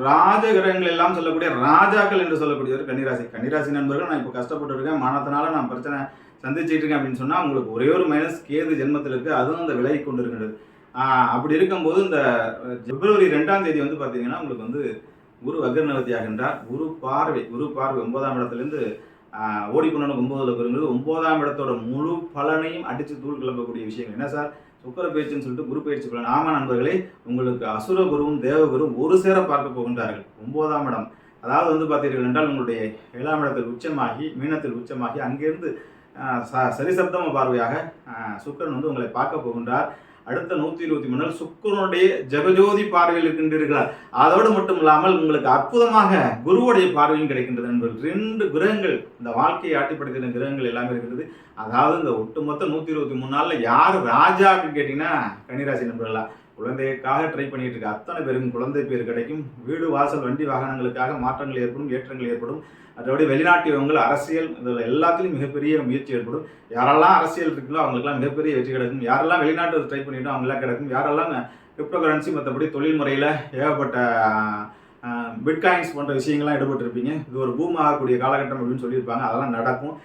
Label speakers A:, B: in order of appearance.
A: ராஜ கிரகங்கள் எல்லாம் சொல்லக்கூடிய ராஜாக்கள் என்று சொல்லக்கூடிய ஒரு கன்னிராசி. கன்னிராசி நண்பர்கள், நான் இப்போ கஷ்டப்பட்டு இருக்கேன், மனத்தினால நான் பிரச்சனை சந்திச்சுட்டு இருக்கேன் அப்படின்னு சொன்னால் உங்களுக்கு ஒரே ஒரு மைனஸ் கேது ஜென்மத்தில் இருக்குது, அதுவும் அந்த விலகி கொண்டு இருக்கின்றது. அப்படி இருக்கும்போது இந்த பிப்ரவரி 2ஆம் தேதி வந்து பார்த்தீங்கன்னா உங்களுக்கு வந்து குரு வக்ரநிவர்த்தி ஆகின்றார். குரு பார்வை 9ஆம் இடத்துலேருந்து ஓடிப்பொண்ணு 9ல் வருங்கிறது 9ஆம் இடத்தோட முழு பலனையும் அடித்து தூள் கிளம்பக்கூடிய விஷயங்கள். என்ன சார் சுக்கர பயிற்சின்னு சொல்லிட்டு குரு பயிற்சி பலன்? ஆமா நண்பர்களே, உங்களுக்கு அசுர குருவும் தேவகுரும் ஒரு சேர பார்க்க போகின்றார்கள் 9ஆம் இடம். அதாவது வந்து பார்த்தீர்கள் என்றால் உங்களுடைய 7ஆம் இடத்தில் உச்சமாகி மீனத்தில் உச்சமாகி அங்கிருந்து சரிசப்தம பார்வையாக சுக்கரன் வந்து உங்களை பார்க்க போகின்றார். அடுத்த 123 நாள் சுக்கரனுடைய ஜெகஜோதி பார்வையில் இருக்கின்றீர்கள். அதோடு மட்டும் இல்லாமல் உங்களுக்கு அற்புதமாக குருவுடைய பார்வையும் கிடைக்கின்றது நண்பர்கள். 2 கிரகங்கள் இந்த வாழ்க்கையை ஆட்டிப்படுத்தின கிரகங்கள் எல்லாமே இருக்கிறது. அதாவது இந்த ஒட்டுமொத்த 123 நாளில் யார் ராஜா அப்படின்னு கேட்டிங்கன்னா கன்னிராசி நண்பர்களா. குழந்தைக்காக ட்ரை பண்ணிட்டு இருக்க அத்தனை பேருக்கும் குழந்தை பேர் கிடைக்கும். வீடு வாசல் வண்டி வாகனங்களுக்காக மாற்றங்கள் ஏற்படும், ஏற்றங்கள் ஏற்படும். அதோடைய வெளிநாட்டியவங்கள் அரசியல் இதில் எல்லாத்துலேயும் மிகப்பெரிய முயற்சி ஏற்படும். யாரெல்லாம் அரசியல் இருக்குங்களோ அவங்களுக்குலாம் மிகப்பெரிய வெற்றி கிடைக்கும். யாரெல்லாம் வெளிநாட்டு ட்ரை பண்ணிட்டோம் அவங்களாம் கிடைக்கும். யாரெல்லாம் கிரிப்டோ கரன்சி மற்றபடி தொழில் முறையில் ஏகப்பட்ட பிட்காயின்ஸ் போன்ற விஷயங்கள்லாம் ஈடுபட்டிருப்பீங்க, இது ஒரு பூம் ஆகக்கூடிய காலகட்டம் அப்படின்னு சொல்லியிருப்பாங்க, அதெல்லாம் நடக்கும்.